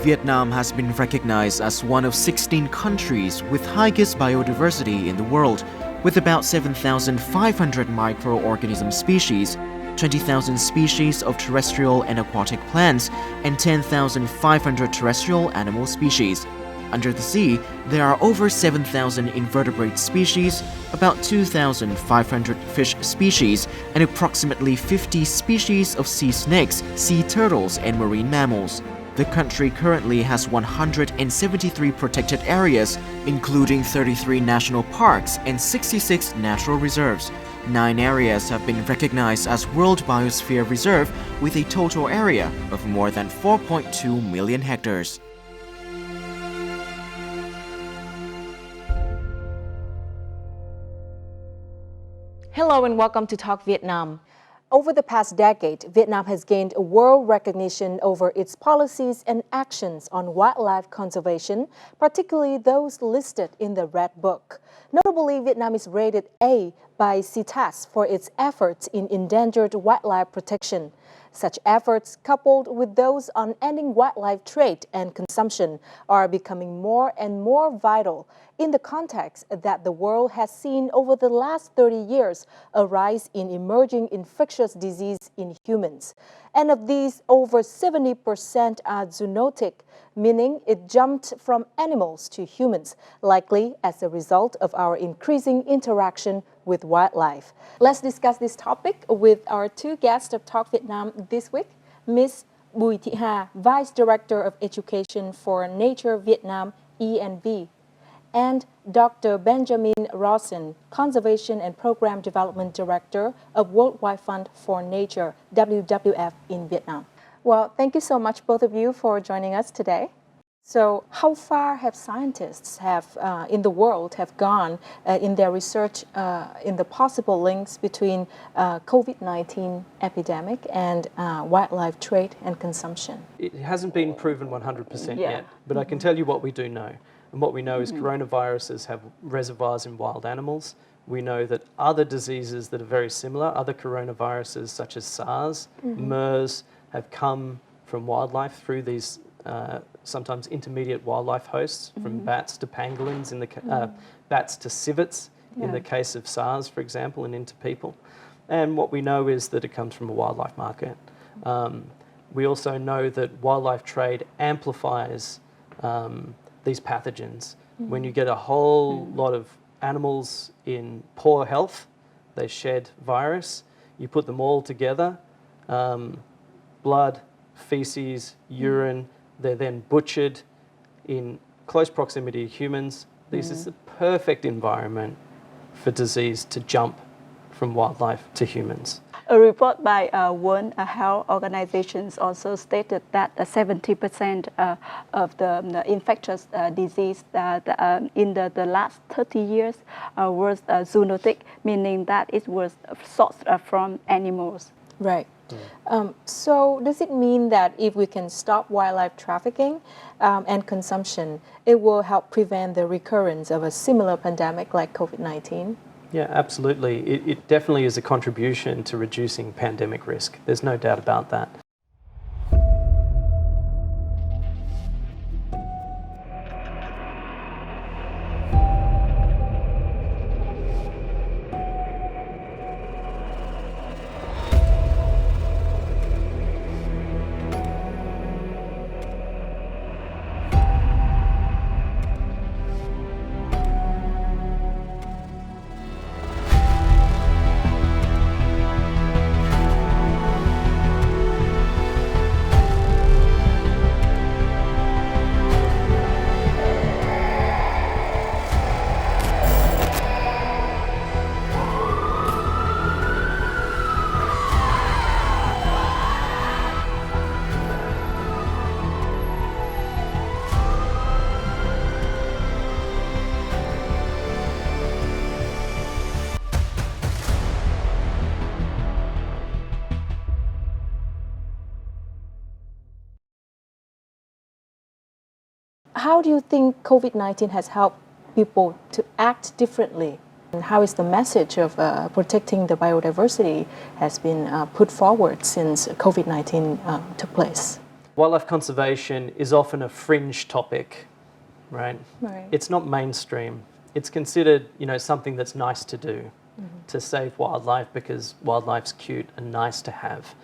Vietnam has been recognized as one of 16 countries with highest biodiversity in the world, with about 7,500 microorganism species, 20,000 species of terrestrial and aquatic plants, and 10,500 terrestrial animal species. Under the sea, there are over 7,000 invertebrate species, about 2,500 fish species, and approximately 50 species of sea snakes, sea turtles, and marine mammals. The country currently has 173 protected areas, including 33 national parks and 66 natural reserves. 9 areas have been recognized as World Biosphere Reserve with a total area of more than 4.2 million hectares. Hello and welcome to Talk Vietnam. Over the past decade, Vietnam has gained world recognition over its policies and actions on wildlife conservation, particularly those listed in the Red Book. Notably, Vietnam is rated A by CITES for its efforts in endangered wildlife protection. Such efforts, coupled with those on ending wildlife trade and consumption, are becoming more and more vital in the context that the world has seen over the last 30 years a rise in emerging infectious disease in humans. And of these, over 70% are zoonotic, meaning it jumped from animals to humans, likely as a result of our increasing interaction with wildlife. Let's discuss this topic with our 2 guests of Talk Vietnam this week, Ms. Bùi Thị Hà, Vice Director of Education for Nature Vietnam, ENV, and Dr. Benjamin Rawson, Conservation and Program Development Director of Worldwide Fund for Nature, WWF in Vietnam. Well, thank you so much, both of you, for joining us today. So how far have scientists in the world have gone in their research in the possible links between COVID-19 epidemic and wildlife trade and consumption? It hasn't been proven 100% yet, but I can tell you what we do know. And what we know is coronaviruses have reservoirs in wild animals. We know that other diseases that are very similar, other coronaviruses such as SARS, MERS, have come from wildlife through these sometimes intermediate wildlife hosts, from bats to pangolins, bats to civets, in the case of SARS, for example, and into people. And what we know is that it comes from a wildlife market. We also know that wildlife trade amplifies these pathogens. When you get a whole lot of animals in poor health, they shed virus, you put them all together, blood, feces, urine, they're then butchered in close proximity to humans. This is the perfect environment for disease to jump from wildlife to humans. A report by World Health Organizations also stated that 70% of the infectious disease in the last 30 years was zoonotic, meaning that it was sourced from animals. Right. So does it mean that if we can stop wildlife trafficking and consumption, it will help prevent the recurrence of a similar pandemic like COVID-19? Yeah, absolutely. It definitely is a contribution to reducing pandemic risk. There's no doubt about that. How do you think COVID-19 has helped people to act differently? And how is the message of protecting the biodiversity has been put forward since COVID-19 took place? Wildlife conservation is often a fringe topic, right? Right. It's not mainstream. It's considered, something that's nice to do, to save wildlife because wildlife's cute and nice to have.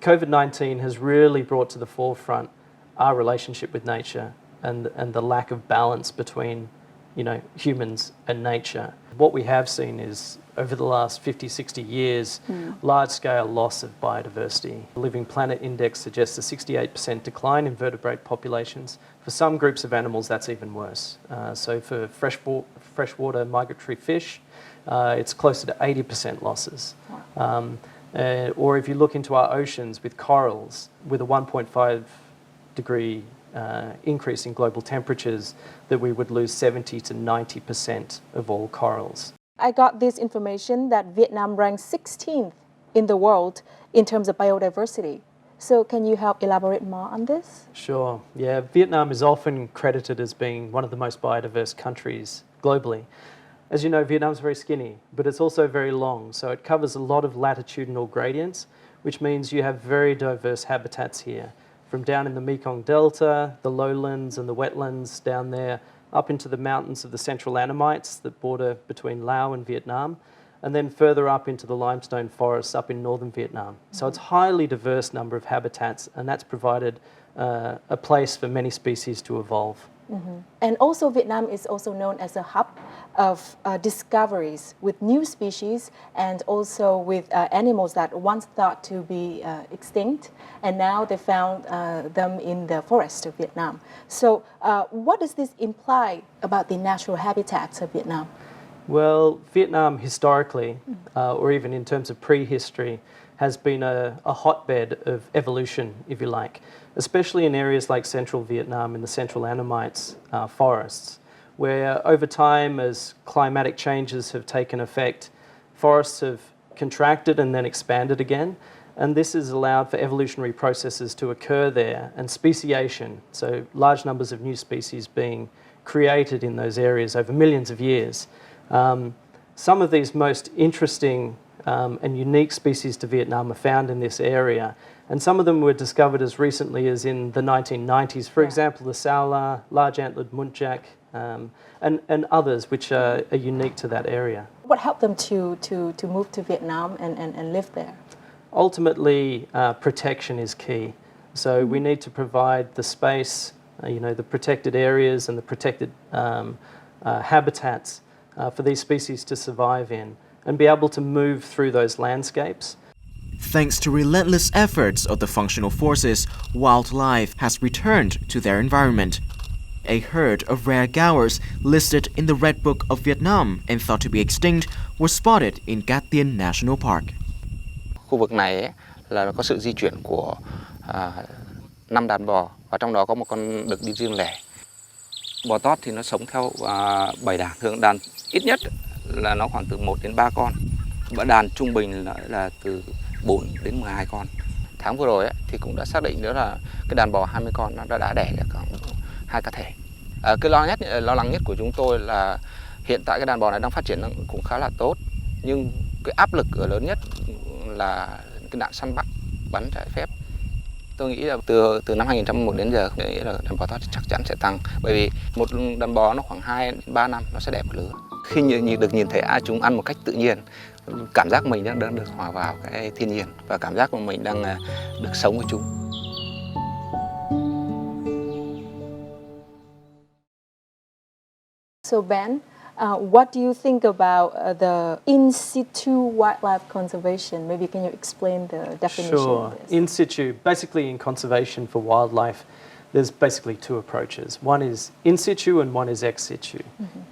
COVID-19 has really brought to the forefront our relationship with nature and the lack of balance between, humans and nature. What we have seen is, over the last 50, 60 years, large-scale loss of biodiversity. The Living Planet Index suggests a 68% decline in vertebrate populations. For some groups of animals, that's even worse. So for freshwater migratory fish, it's closer to 80% losses. Wow. Or if you look into our oceans with corals, with a 1.5 degree increase in global temperatures, that we would lose 70 to 90% of all corals. I got this information that Vietnam ranks 16th in the world in terms of biodiversity. So can you help elaborate more on this? Sure. Yeah, Vietnam is often credited as being one of the most biodiverse countries globally. As you know, Vietnam's very skinny, but it's also very long, so it covers a lot of latitudinal gradients, which means you have very diverse habitats here, from down in the Mekong Delta, the lowlands and the wetlands down there, up into the mountains of the central Annamites that border between Laos and Vietnam, and then further up into the limestone forests up in northern Vietnam. So it's a highly diverse number of habitats, and that's provided a place for many species to evolve. And also Vietnam is also known as a hub of discoveries with new species and also with animals that once thought to be extinct, and now they found them in the forest of Vietnam. So what does this imply about the natural habitats of Vietnam? Well, Vietnam historically, or even in terms of prehistory, has been a hotbed of evolution, if you like, especially in areas like central Vietnam in the central Annamites forests, where over time, as climatic changes have taken effect, forests have contracted and then expanded again, and this has allowed for evolutionary processes to occur there, and speciation, so large numbers of new species being created in those areas over millions of years. Some of these most interesting and unique species to Vietnam are found in this area, and some of them were discovered as recently as in the 1990s. For example, the Saola, large-antlered muntjac, and others which are unique to that area. What helped them to move to Vietnam and live there? Ultimately, protection is key. So we need to provide the space, the protected areas and the protected habitats for these species to survive in and be able to move through those landscapes. Thanks to relentless efforts of the functional forces, wildlife has returned to their environment. A herd of rare gaurs listed in the Red Book of Vietnam and thought to be extinct were spotted in Cat Tien National Park. Khu vực này ấy, là có sự di chuyển của 5 đàn bò và trong đó có một con đực đi riêng lẻ. Bò tót thì nó sống theo 7 đàn, thường đàn ít nhất là nó khoảng từ 1 đến 3 con. Và đàn trung bình là từ 4 đến 12 con. Tháng vừa rồi ấy, thì cũng đã xác định nữa là cái đàn bò 20 con nó đã đẻ được khoảng 2 cá thể. Cái lo lắng nhất của chúng tôi là hiện tại cái đàn bò này đang phát triển cũng khá là tốt, nhưng cái áp lực lớn nhất là cái nạn săn bắt bắn trái phép. Tôi nghĩ là từ năm 2001 đến giờ nghĩ là đàn bò tót chắc chắn sẽ tăng, bởi vì một đàn bò nó khoảng 2 đến 3 năm nó sẽ đẻ một lứa. Khi được nhìn thấy chúng ăn một cách tự nhiên, cảm giác mình đang được hòa vào cái thiên nhiên và cảm giác của mình đang được sống với chúng. So Ben, what do you think about the in-situ wildlife conservation? Maybe can you explain the definition Sure. of this? In-situ, basically in conservation for wildlife, there's basically two approaches. One is in-situ and one is ex-situ.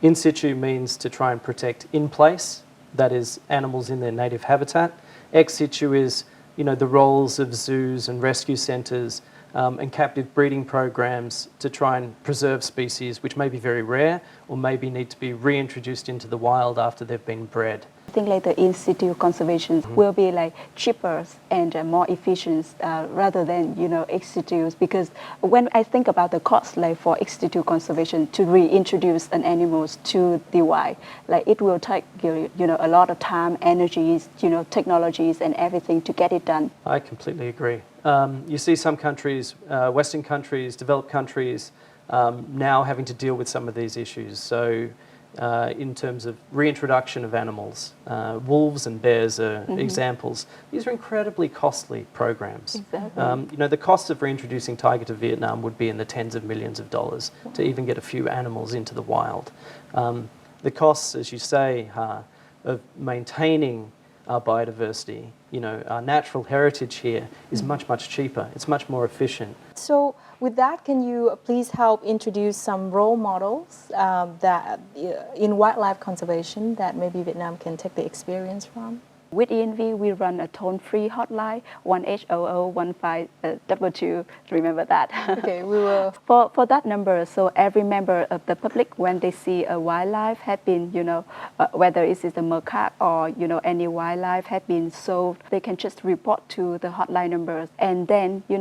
In-situ means to try and protect in place, that is animals in their native habitat. Ex-situ is, the roles of zoos and rescue centres and captive breeding programs to try and preserve species which may be very rare or maybe need to be reintroduced into the wild after they've been bred. I think like the in-situ conservation will be like cheaper and more efficient rather than ex-situ, because when I think about the cost like for ex-situ conservation to reintroduce an animals to the wild, like it will take a lot of time, energies, technologies and everything to get it done. I completely agree. You see some countries, Western countries, developed countries, now having to deal with some of these issues. So in terms of reintroduction of animals, wolves and bears are examples. These are incredibly costly programs. Exactly. The cost of reintroducing tiger to Vietnam would be in the tens of millions of dollars to even get a few animals into the wild. The costs, as you say, of maintaining our biodiversity, our natural heritage here is much, much cheaper. It's much more efficient. So with that, can you please help introduce some role models that in wildlife conservation that maybe Vietnam can take the experience from? With ENV, we run a toll-free hotline, 1-800-1522. Remember that. Okay, we will. For that number, so every member of the public, when they see a wildlife have been, whether it is a macaque or, any wildlife have been sold, they can just report to the hotline numbers. And then, we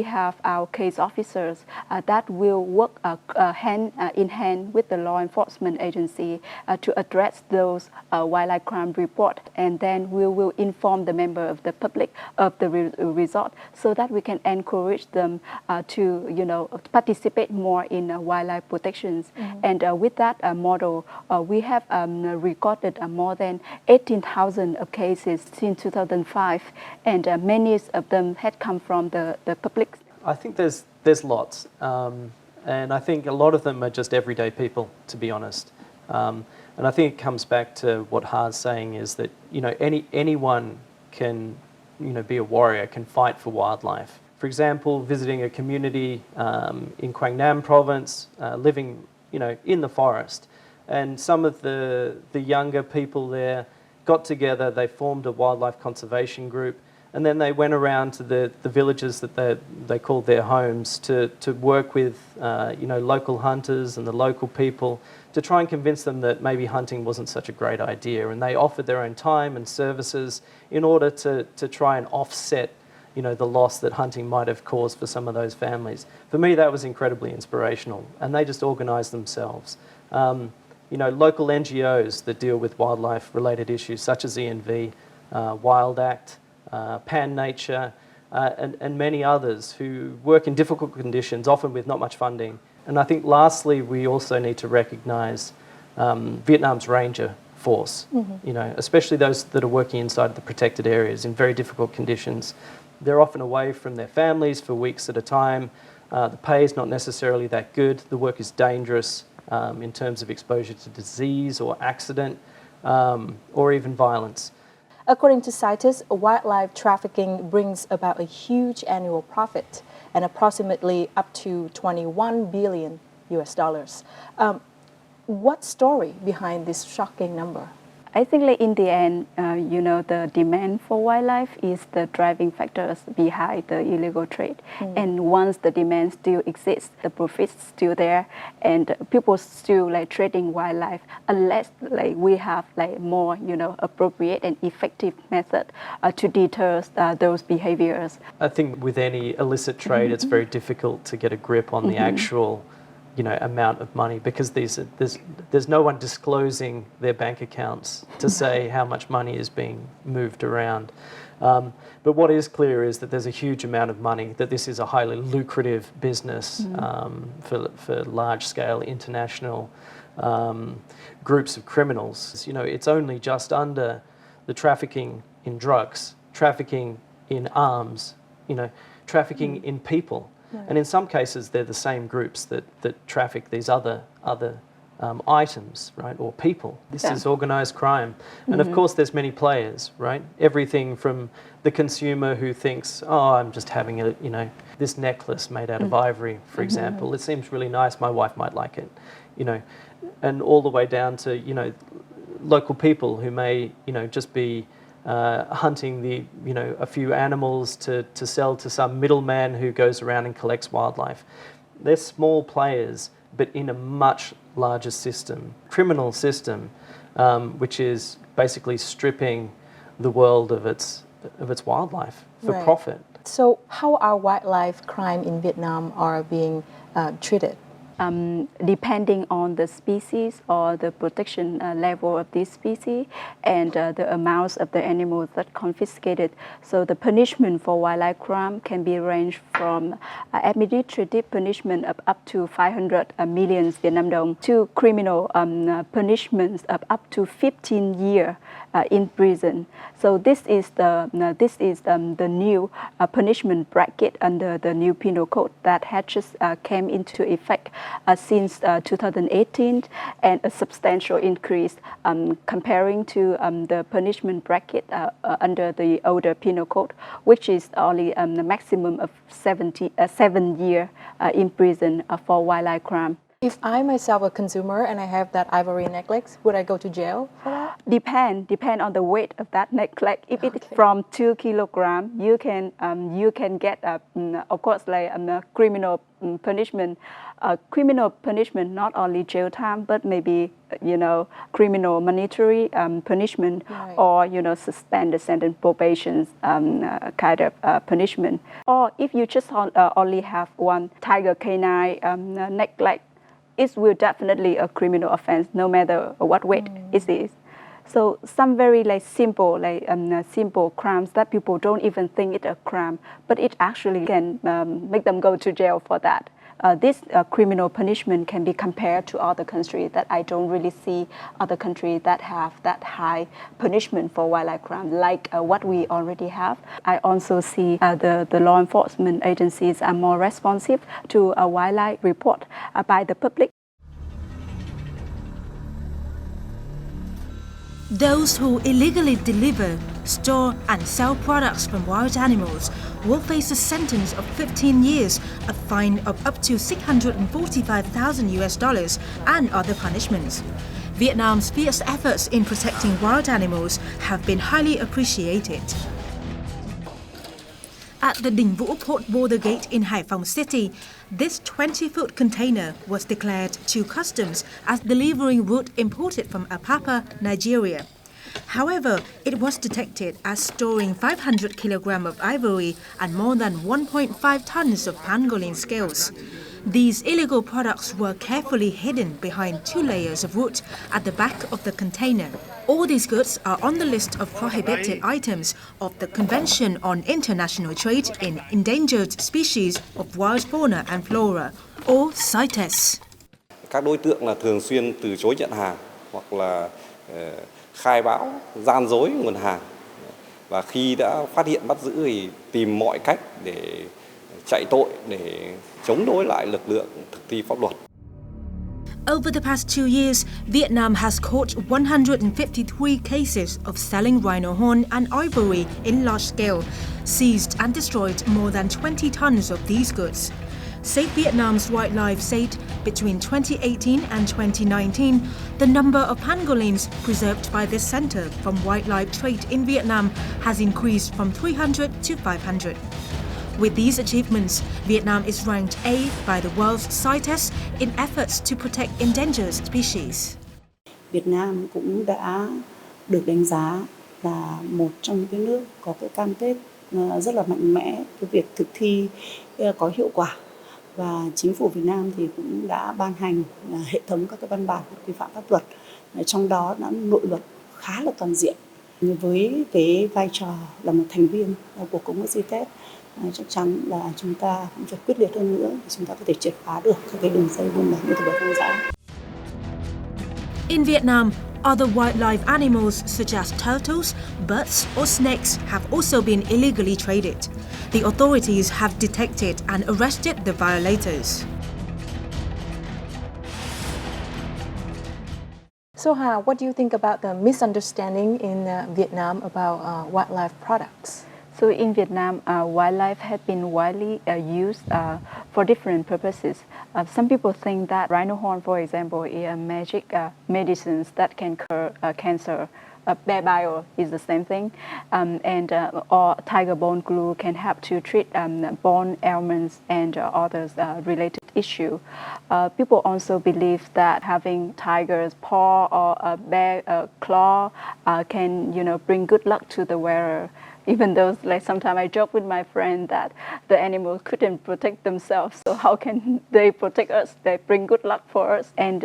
have our case officers that will work hand in hand with the law enforcement agency to address those wildlife crime reports. And then we will inform the member of the public of the result so that we can encourage them to participate more in wildlife protections. And with that model, we have recorded more than 18,000 cases since 2005, and many of them had come from the public. I think there's lots, and I think a lot of them are just everyday people, to be honest. And I think it comes back to what Ha's saying is that anyone can be a warrior, can fight for wildlife. For example, visiting a community in Quang Nam province, living in the forest, and some of the younger people there got together. They formed a wildlife conservation group, and then they went around to the villages that they called their homes to work with local hunters and the local people to try and convince them that maybe hunting wasn't such a great idea. And they offered their own time and services in order to try and offset the loss that hunting might have caused for some of those families. For me, that was incredibly inspirational, and they just organised themselves. Local NGOs that deal with wildlife-related issues such as ENV, Wild Act, Pan Nature, and many others who work in difficult conditions, often with not much funding. And I think lastly, we also need to recognise Vietnam's ranger force, especially those that are working inside the protected areas in very difficult conditions. They're often away from their families for weeks at a time. The pay is not necessarily that good. The work is dangerous in terms of exposure to disease or accident or even violence. According to CITES, wildlife trafficking brings about a huge annual profit and approximately up to $21 billion US. What story behind this shocking number? I think like in the end, the demand for wildlife is the driving factors behind the illegal trade. And once the demand still exists, the profit's still there, and people still trading wildlife unless we have more appropriate and effective method to deter those behaviors. I think with any illicit trade, it's very difficult to get a grip on the actual amount of money, because there's no one disclosing their bank accounts to say how much money is being moved around. But what is clear is that there's a huge amount of money, that this is a highly lucrative business for large-scale international groups of criminals. It's only just under the trafficking in drugs, trafficking in arms, trafficking in people. Right. And in some cases, they're the same groups that traffic these other items, right, or people. This is organised crime. And of course, there's many players, right? Everything from the consumer who thinks, oh, I'm just having this necklace made out of ivory, for example. It seems really nice. My wife might like it, and all the way down to, local people who may, just be hunting a few animals to sell to some middleman who goes around and collects wildlife. They're small players, but in a much larger system, criminal system, which is basically stripping the world of its wildlife for profit. So how are wildlife crime in Vietnam are being treated? depending on the species or the protection level of this species and the amounts of the animals that confiscated. So the punishment for wildlife crime can be ranged from administrative punishment of up to 500 million Vietnam dong to criminal punishments of up to 15 years in prison. So this is the new punishment bracket under the new penal code that had just came into effect since 2018, and a substantial increase comparing to the punishment bracket under the older penal code, which is only the maximum of 7 years in prison for wildlife crime. If I myself a consumer and I have that ivory necklace, would I go to jail for that? Depend on the weight of that necklace. If it's from 2 kilograms, you can get of course like criminal punishment. Criminal punishment, not only jail time, but maybe criminal monetary punishment, right, or suspended sentence, probation kind of punishment. Or if you just only have one tiger canine necklace, it will definitely a criminal offense, no matter what weight it is. So some very simple crimes that people don't even think it's a crime, but it actually can make them go to jail for that. This criminal punishment can be compared to other countries that I don't really see other countries that have that high punishment for wildlife crime like what we already have. I also see the law enforcement agencies are more responsive to a wildlife report by the public. Those who illegally deliver, store and sell products from wild animals will face a sentence of 15 years, a fine of up to $645,000 and other punishments. Vietnam's fierce efforts in protecting wild animals have been highly appreciated. At the Đình Vũ Port Border Gate in Hải Phòng City, this 20-foot container was declared to customs as delivering wood imported from Apapa, Nigeria. However, it was detected as storing 500 kilograms of ivory and more than 1.5 tons of pangolin scales. These illegal products were carefully hidden behind 2 layers of wood at the back of the container. All these goods are on the list of prohibited items of the Convention on International Trade in Endangered Species of Wild Fauna and Flora, or CITES. Các đối tượng là thường xuyên từ chối nhận hàng hoặc là khai báo gian dối nguồn hàng, và khi đã phát hiện bắt giữ thì tìm mọi cách để chạy tội, để chống đối lại lực lượng thực thi pháp luật. Over the past 2 years, Vietnam has caught 153 cases of selling rhino horn and ivory in large scale, seized and destroyed more than 20 tons of these goods. Save Vietnam's wildlife said between 2018 and 2019, the number of pangolins preserved by this center from wildlife trade in Vietnam has increased from 300 to 500. With these achievements, Vietnam is ranked A by the world's CITES in efforts to protect endangered species. Việt Nam cũng đã được đánh giá là một trong những nước có cái cam kết rất là mạnh mẽ cái việc thực thi có hiệu quả, và chính phủ Việt Nam thì cũng đã ban hành hệ thống các cái văn bản quy phạm pháp luật, trong đó đã nội luật khá là toàn diện. Với cái vai trò là một thành viên của Công ước CITES, chắc chắn là chúng ta cũng phải quyết liệt hơn nữa để chúng ta có thể triệt phá được các cái đường dây buôn bán động vật hoang dã. In Vietnam, other wildlife animals such as turtles, birds or snakes have also been illegally traded. The authorities have detected and arrested the violators. So Ha, what do you think about the misunderstanding in Vietnam about wildlife products? So in Vietnam, wildlife has been widely used for different purposes. Some people think that rhino horn, for example, is a magic medicines that can cure cancer. Bear bile is the same thing, or tiger bone glue can help to treat bone ailments and others related issue. People also believe that having tiger's paw or a bear claw can bring good luck to the wearer. Even though, like, sometimes I joke with my friend that the animals couldn't protect themselves, so how can they protect us? They bring good luck for us. And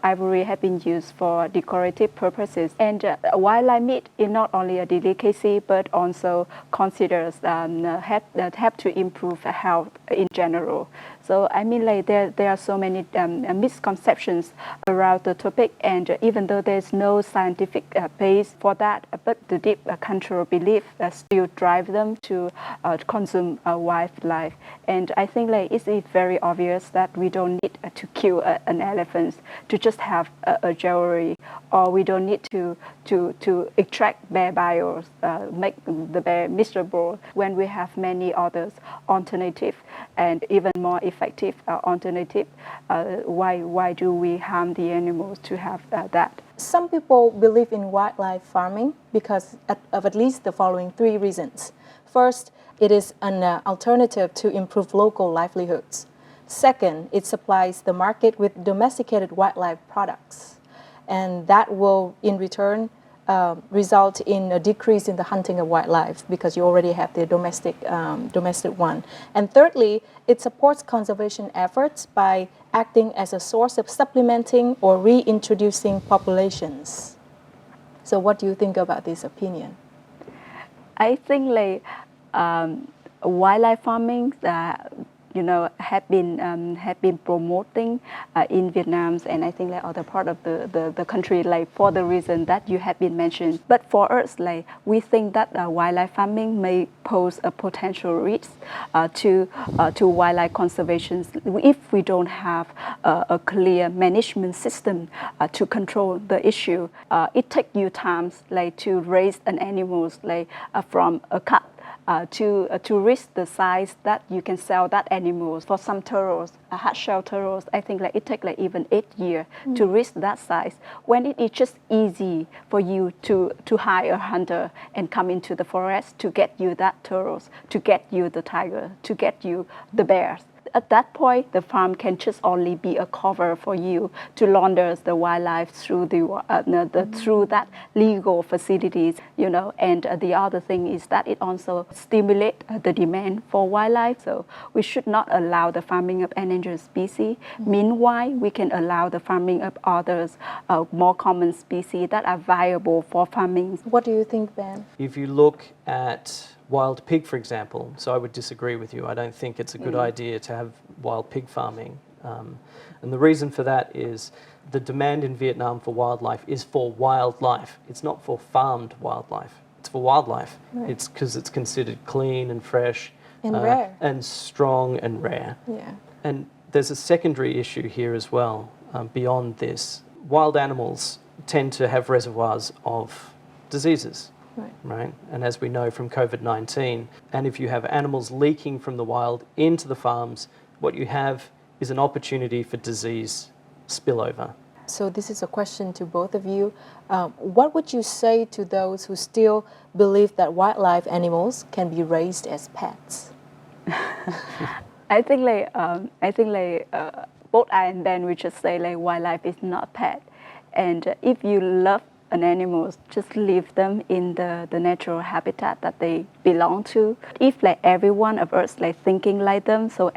ivory have been used for decorative purposes. And wildlife meat is not only a delicacy, but also considers have to improve health in general. So I mean, like, there are so many misconceptions around the topic, and even though there's no scientific base for that, but the deep cultural belief still drive them to consume wildlife. And I think, like, it's very obvious that we don't need to kill an elephant to just have a jewelry, or we don't need to extract bear bios, make the bear miserable, when we have many others alternative and even more effective alternative. Why do we harm the animals to have that? Some people believe in wildlife farming because of at least the following 3 reasons. First, it is an alternative to improve local livelihoods. Second, it supplies the market with domesticated wildlife products, and that will in return result in a decrease in the hunting of wildlife because you already have the domestic one. And thirdly, it supports conservation efforts by acting as a source of supplementing or reintroducing populations. So what do you think about this opinion? I think, like, wildlife farming have been promoting in Vietnam, and I think, like, other part of the country, like, for the reason that you have been mentioned. But for us, like, we think that wildlife farming may pose a potential risk to wildlife conservation if we don't have a clear management system to control the issue. It takes you time, like, to raise an animal, like, from a cub to reach the size that you can sell that animal. For some turtles, hard-shell turtles, I think, like, it takes, like, even 8 years to reach that size. When it is just easy for you to hire a hunter and come into the forest to get you that turtles, to get you the tiger, to get you the bears. At that point, the farm can just only be a cover for you to launder the wildlife through through that legal facilities, And the other thing is that it also stimulates the demand for wildlife. So we should not allow the farming of endangered species. Meanwhile, we can allow the farming of others, more common species that are viable for farming. What do you think, Ben? If you look at wild pig, for example, so I would disagree with you. I don't think it's a good idea to have wild pig farming. And the reason for that is the demand in Vietnam for wildlife is for wildlife. It's not for farmed wildlife. It's for wildlife. Right. It's because it's considered clean and fresh. And rare. And strong and rare. Yeah. And there's a secondary issue here as well, beyond this. Wild animals tend to have reservoirs of diseases. Right? And as we know from COVID-19, and if you have animals leaking from the wild into the farms, what you have is an opportunity for disease spillover. So this is a question to both of you. What would you say to those who still believe that wildlife animals can be raised as pets? I think, both I and Ben, we just say, like, wildlife is not pet. And if you love an animal, just leave them in the natural habitat that they belong to. If, like, every one of us, like, thinking like them, so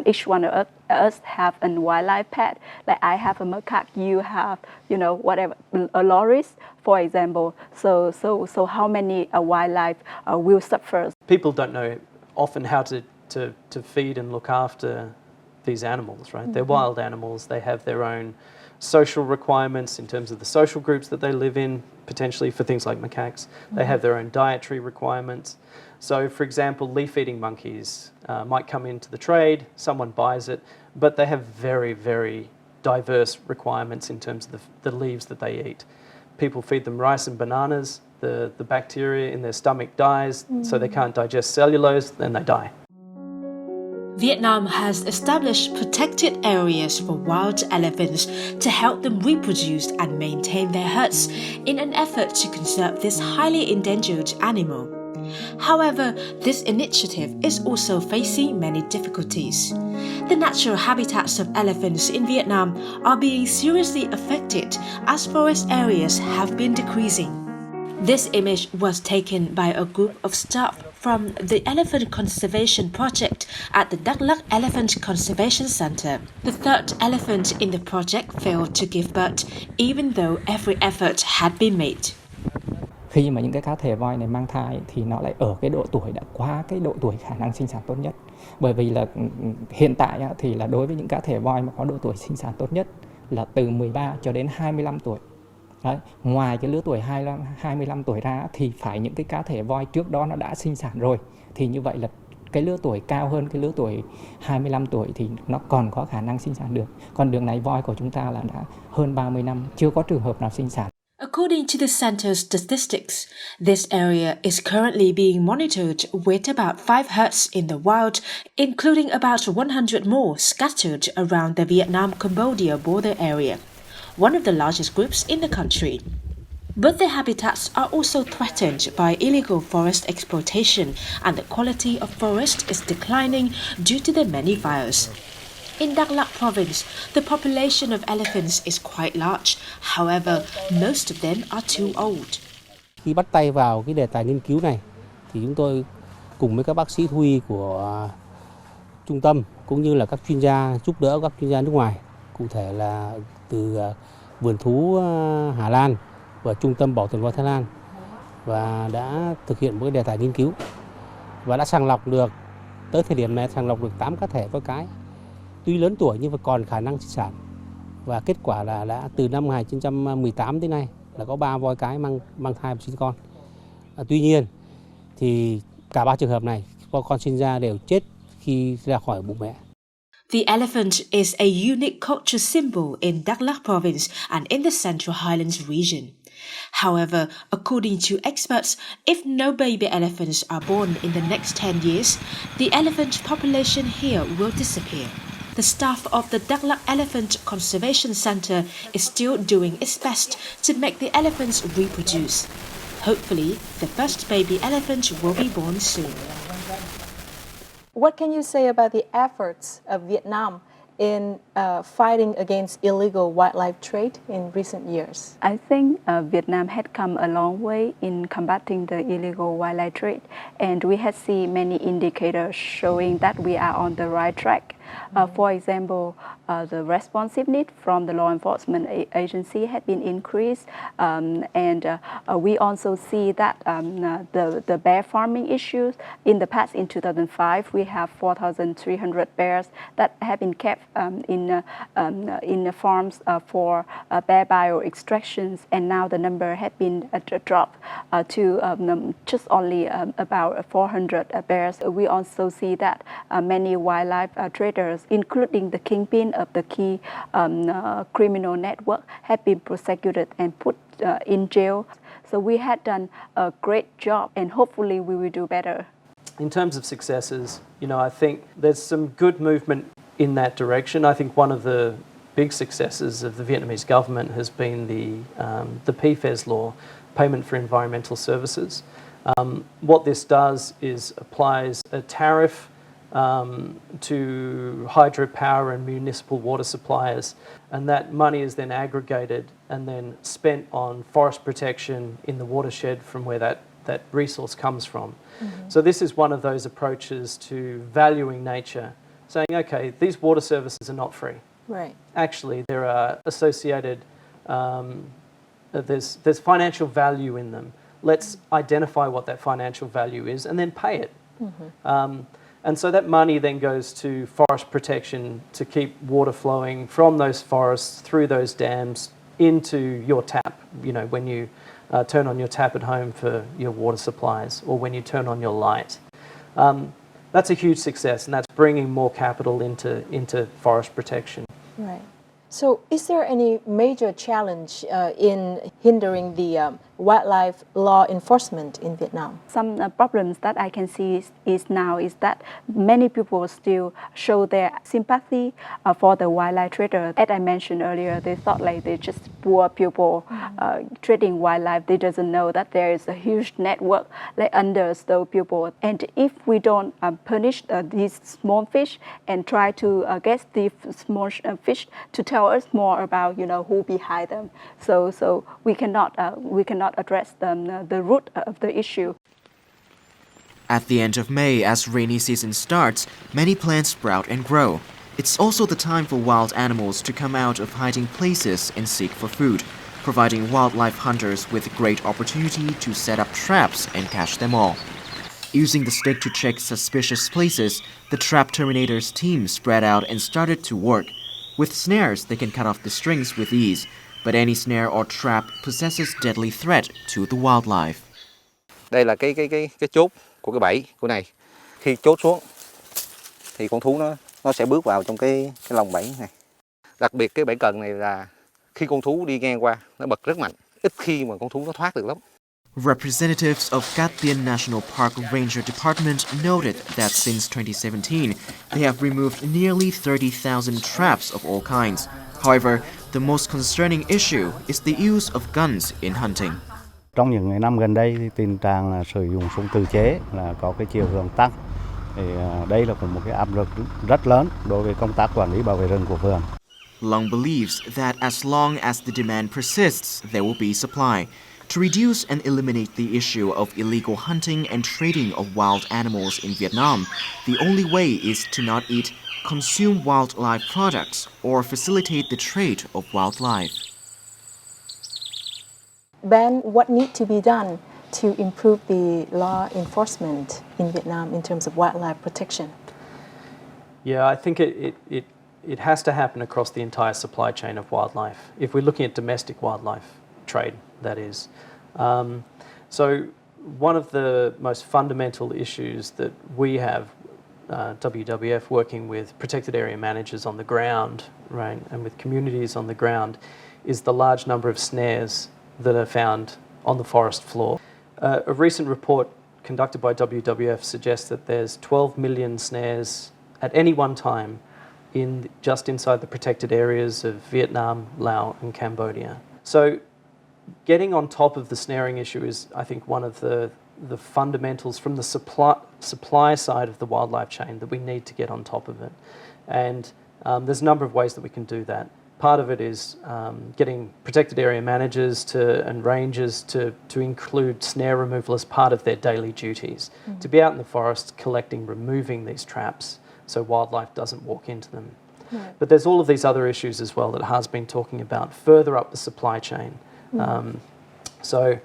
each one of us have a wildlife pet. Like, I have a macaque, you have, whatever, a loris, for example. So how many wildlife will suffer? People don't know often how to feed and look after these animals, right? They're wild animals. They have their own social requirements in terms of the social groups that they live in, potentially for things like macaques. They have their own dietary requirements. So, for example, leaf-eating monkeys might come into the trade, someone buys it, but they have very, very diverse requirements in terms of the leaves that they eat. People feed them rice and bananas, the bacteria in their stomach dies, so they can't digest cellulose, then they die. Vietnam has established protected areas for wild elephants to help them reproduce and maintain their herds in an effort to conserve this highly endangered animal. However, this initiative is also facing many difficulties. The natural habitats of elephants in Vietnam are being seriously affected as forest areas have been decreasing. This image was taken by a group of staff from the Elephant Conservation Project at the Đắk Lắk Elephant Conservation Center. The third elephant in the project failed to give birth, even though every effort had been made. Khi mà những cái cá thể voi này mang thai thì nó lại ở cái độ tuổi đã quá cái độ tuổi khả năng sinh sản tốt nhất. Bởi vì là hiện tại thì là đối với những cá thể voi mà có độ tuổi sinh sản tốt nhất là từ 13 cho đến 25 tuổi. Đấy. Ngoài cái lứa tuổi 25 tuổi ra thì phải những cái cá thể voi trước đó nó đã sinh sản rồi. Thì như vậy là cái lứa tuổi cao hơn cái lứa tuổi 25 tuổi thì nó còn có khả năng sinh sản được. Còn đường này voi của chúng ta là đã hơn 30 năm, chưa có trường hợp nào sinh sản. According to the center's statistics, this area is currently being monitored with about 5 herds in the wild, including about 100 more scattered around the Vietnam-Cambodia border area, one of the largest groups in the country. But their habitats are also threatened by illegal forest exploitation, and the quality of forest is declining due to the many fires. In Đắk Lắk province, the population of elephants is quite large. However, most of them are too old. Khi bắt tay vào cái đề tài nghiên cứu này, thì chúng tôi cùng với các bác sĩ thú y của trung tâm cũng như là các chuyên gia giúp đỡ các chuyên gia nước ngoài, cụ thể là từ vườn thú Hà Lan và trung tâm bảo tồn voi Thái Lan, và đã thực hiện một cái đề tài nghiên cứu và đã sàng lọc được, tới thời điểm này sàng lọc được 8 cá thể voi cái. Tuy lớn tuổi nhưng mà còn khả năng sinh sản, và kết quả là đã từ năm 1918 đến nay là có 3 voi cái mang thai và sinh con. Tuy nhiên thì cả 3 trường hợp này con sinh ra đều chết khi ra khỏi bụng mẹ. The elephant is a unique cultural symbol in Đắk Lắk province and in the Central Highlands region. However, according to experts, if no baby elephants are born in the next 10 years, the elephant population here will disappear. The staff of the Đắk Lắk Elephant Conservation Center is still doing its best to make the elephants reproduce. Hopefully, the first baby elephant will be born soon. What can you say about the efforts of Vietnam in fighting against illegal wildlife trade in recent years? I think Vietnam had come a long way in combating the illegal wildlife trade, and we have seen many indicators showing that we are on the right track. For example, the responsiveness from the law enforcement agency had been increased, and we also see that the bear farming issues in the past. In 2005, we have 4,300 bears that have been kept in the farms for bear bio extractions, and now the number has been dropped to just only about 400 bears. We also see that many wildlife traders, including the kingpin of the key criminal network, have been prosecuted and put in jail. So we had done a great job, and hopefully we will do better. In terms of successes, I think there's some good movement in that direction. I think one of the big successes of the Vietnamese government has been the PFES law, Payment for Environmental Services. What this does is applies a tariff to hydropower and municipal water suppliers, and that money is then aggregated and then spent on forest protection in the watershed from where that resource comes from. So this is one of those approaches to valuing nature, saying, okay, these water services are not free. Right. Actually, there are associated, there's financial value in them. Let's identify what that financial value is and then pay it. And so that money then goes to forest protection to keep water flowing from those forests through those dams into your tap, when you turn on your tap at home for your water supplies, or when you turn on your light. That's a huge success, and that's bringing more capital into forest protection. Right. So is there any major challenge in hindering the wildlife law enforcement in Vietnam? Some problems that I can see is that many people still show their sympathy for the wildlife trader. As I mentioned earlier, they thought like they're just poor people trading wildlife. They doesn't know that there is a huge network under those people. And if we don't punish these small fish and try to get these small fish to tell us more about who behind them, so we cannot not address the root of the issue. At the end of May, as rainy season starts, many plants sprout and grow. It's also the time for wild animals to come out of hiding places and seek for food, providing wildlife hunters with a great opportunity to set up traps and catch them all. Using the stick to check suspicious places, the trap terminators team spread out and started to work. With snares, they can cut off the strings with ease, but any snare or trap possesses deadly threat to the wildlife. Đây là cái chốt của cái bẫy của này. Khi chốt xuống thì con thú nó sẽ bước vào trong cái lồng bẫy này. Đặc biệt cái bẫy cần này là khi con thú đi ngang qua nó bật rất mạnh, ít khi mà con thú nó thoát được lắm. Representatives of Cát Tiên National Park Ranger Department noted that since 2017, they have removed nearly 30,000 traps of all kinds. However, the most concerning issue is the use of guns in hunting. Trong những năm gần đây thì tình trạng là sử dụng súng tự chế là có cái chiều hướng tăng. Thì đây là một cái áp lực rất lớn đối với công tác quản lý bảo vệ rừng của vườn. Long believes that as long as the demand persists, there will be supply. To reduce and eliminate the issue of illegal hunting and trading of wild animals in Vietnam, the only way is to not eat, consume wildlife products, or facilitate the trade of wildlife. Ben, what needs to be done to improve the law enforcement in Vietnam in terms of wildlife protection? Yeah, I think it has to happen across the entire supply chain of wildlife. If we're looking at domestic wildlife trade, that is. So one of the most fundamental issues that we have, WWF, working with protected area managers on the ground, right, and with communities on the ground, is the large number of snares that are found on the forest floor. A recent report conducted by WWF suggests that there's 12 million snares at any one time just inside the protected areas of Vietnam, Laos and Cambodia. So getting on top of the snaring issue is, I think, one of the fundamentals from the supply side of the wildlife chain that we need to get on top of it. And there's a number of ways that we can do that. Part of it is getting protected area managers and rangers to include snare removal as part of their daily duties, to be out in the forest collecting, removing these traps so wildlife doesn't walk into them. Right. But there's all of these other issues as well that Ha's been talking about further up the supply chain. So,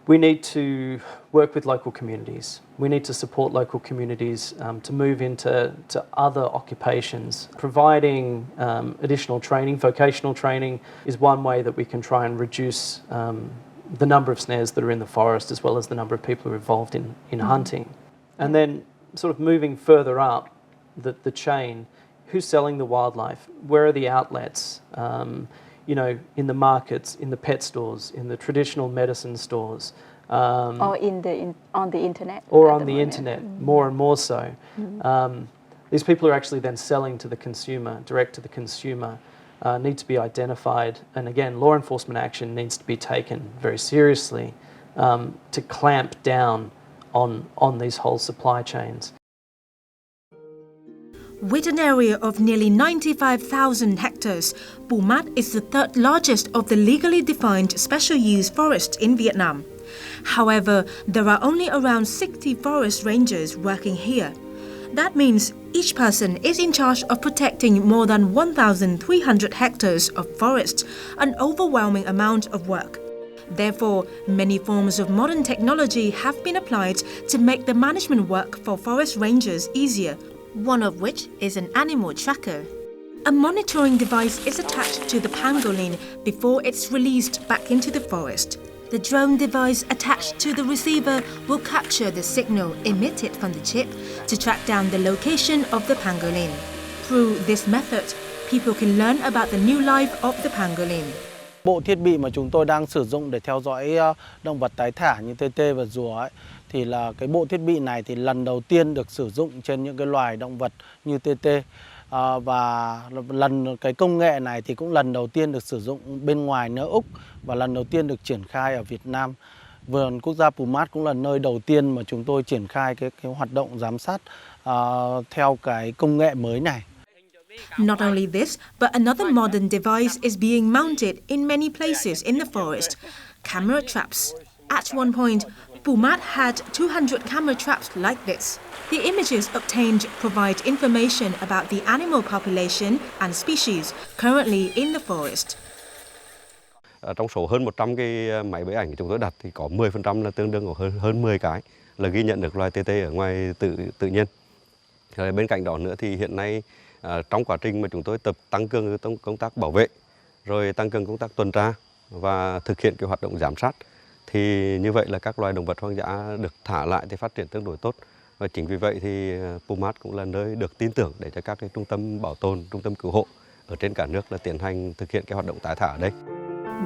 we need to work with local communities. We need to support local communities to move into other occupations. Providing additional training, vocational training, is one way that we can try and reduce the number of snares that are in the forest, as well as the number of people who are involved in hunting. And then sort of moving further up the chain, who's selling the wildlife? Where are the outlets? In the markets, in the pet stores, in the traditional medicine stores. Or on the internet. Or on the internet, more and more so. These people are actually then selling to the consumer, direct to the consumer, need to be identified. And again, law enforcement action needs to be taken very seriously to clamp down on these whole supply chains. With an area of nearly 95,000 hectares, Pù Mát is the third largest of the legally defined special use forests in Vietnam. However, there are only around 60 forest rangers working here. That means each person is in charge of protecting more than 1,300 hectares of forest, an overwhelming amount of work. Therefore, many forms of modern technology have been applied to make the management work for forest rangers easier, one of which is an animal tracker. A monitoring device is attached to the pangolin before it's released back into the forest. The drone device attached to the receiver will capture the signal emitted from the chip to track down the location of the pangolin. Through this method, people can learn about the new life of the pangolin. Bộ thiết bị mà chúng tôi đang sử dụng để theo dõi động vật tái thả như TT và rùa ấy, thì là cái bộ thiết bị này thì lần đầu tiên được sử dụng trên những cái loài động vật như TT, và cái công nghệ này thì cũng lần đầu tiên được sử dụng bên ngoài nước Úc và lần đầu tiên được triển khai ở Việt Nam. Vườn quốc gia Pù Mát cũng là nơi đầu tiên mà chúng tôi triển khai cái hoạt động giám sát theo cái công nghệ mới này. Not only this, but another modern device is being mounted in many places in the forest. camera traps. At one point, Pumat had 200 camera traps like this. The images obtained provide information about the animal population and species currently in the forest. Trong số hơn 100 cái máy bẫy ảnh chúng tôi đặt thì có 10% là tương đương của hơn 10 cái là ghi nhận được loài TT ở ngoài tự nhiên. Bên cạnh đó nữa thì hiện nay trong quá trình mà chúng tôi tăng cường công tác bảo vệ, rồi tăng cường công tác tuần tra và thực hiện cái hoạt động giám sát, thì như vậy là các loài động vật hoang dã được thả lại thì phát triển tương đối tốt. Và chính vì vậy thì Pumat cũng là nơi được tin tưởng để cho các cái trung tâm bảo tồn, trung tâm cứu hộ ở trên cả nước là tiến hành thực hiện cái hoạt động tái thả ở đây.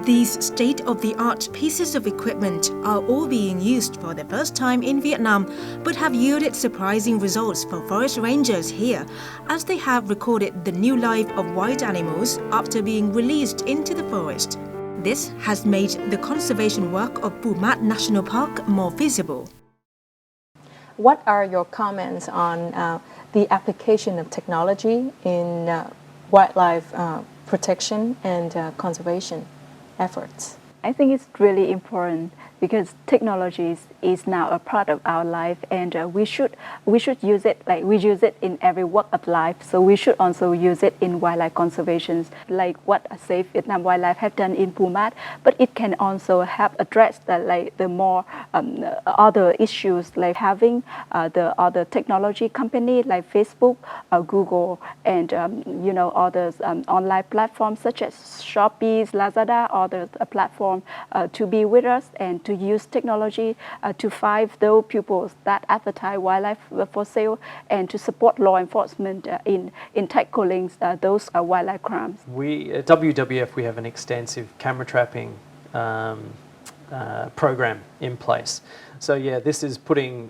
These state-of-the-art pieces of equipment are all being used for the first time in Vietnam, but have yielded surprising results for forest rangers here, as they have recorded the new life of wild animals after being released into the forest. This has made the conservation work of Pumat National Park more visible. What are your comments on the application of technology in wildlife protection and conservation efforts? I think it's really important because technology is now a part of our life, and we should use it like we use it in every walk of life. So we should also use it in wildlife conservation, like what Save Vietnam Wildlife have done in Pumat. But it can also help address the more other issues, like having the other technology company like Facebook, Google, and others online platforms such as Shopee, Lazada, other platform to be with us and to use technology to find those pupils that advertise wildlife for sale and to support law enforcement in tackling those wildlife crimes. We at WWF, we have an extensive camera trapping program in place. So yeah, this is putting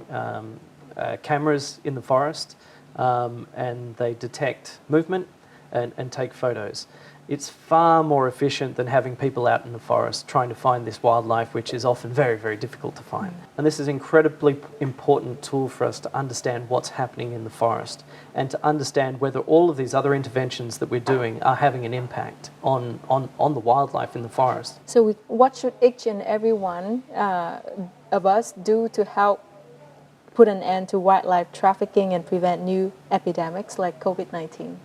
cameras in the forest and they detect movement and take photos. It's far more efficient than having people out in the forest trying to find this wildlife, which is often very, very difficult to find. And this is an incredibly important tool for us to understand what's happening in the forest and to understand whether all of these other interventions that we're doing are having an impact on the wildlife in the forest. So what should each and every one of us do to help put an end to wildlife trafficking and prevent new epidemics like COVID-19?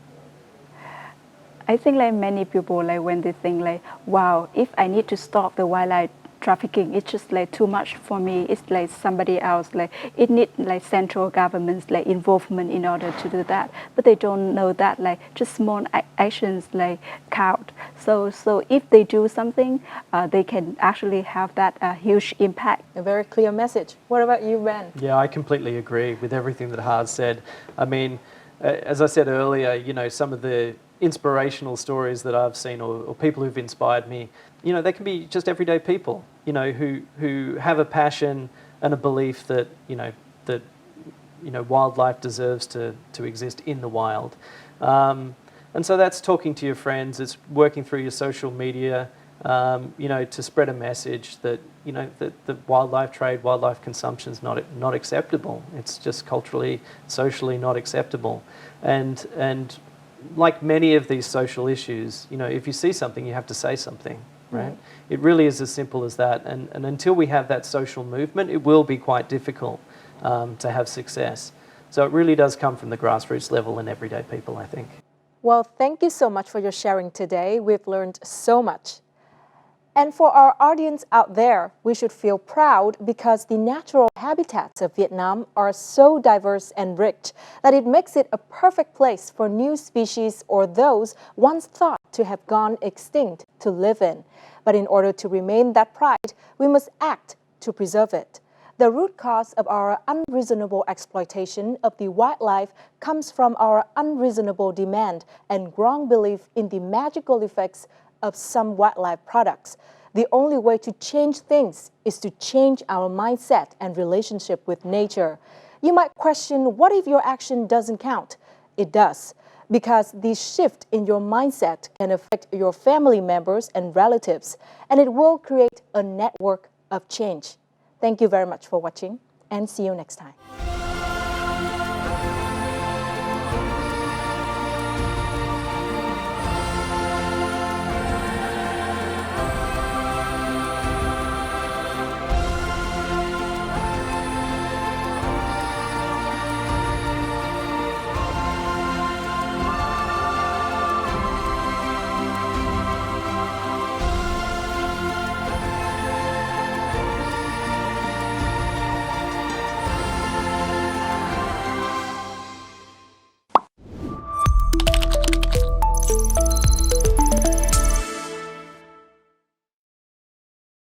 I think like many people, like when they think like, wow, if I need to stop the wildlife trafficking, it's just like too much for me. It's like somebody else, like it needs like central government's like involvement in order to do that. But they don't know that like just small actions like count. So if they do something, they can actually have that huge impact. A very clear message. What about you, Ben? Yeah, I completely agree with everything that Hard said. I mean, as I said earlier, some of the inspirational stories that I've seen or people who've inspired me, they can be just everyday people, who have a passion and a belief that, wildlife deserves to exist in the wild. And so that's talking to your friends, it's working through your social media, to spread a message that, that the wildlife trade, wildlife consumption is not acceptable. It's just culturally, socially not acceptable. And like many of these social issues, if you see something, you have to say something, right? It really is as simple as that. And until we have that social movement, it will be quite difficult to have success. So it really does come from the grassroots level and everyday people, I think. Well, thank you so much for your sharing today. We've learned so much. And for our audience out there, we should feel proud because the natural habitats of Vietnam are so diverse and rich that it makes it a perfect place for new species or those once thought to have gone extinct to live in. But in order to remain that pride, we must act to preserve it. The root cause of our unreasonable exploitation of the wildlife comes from our unreasonable demand and wrong belief in the magical effects of some wildlife products. The only way to change things is to change our mindset and relationship with nature. You might question, what if your action doesn't count? It does, because the shift in your mindset can affect your family members and relatives, and it will create a network of change. Thank you very much for watching, and see you next time.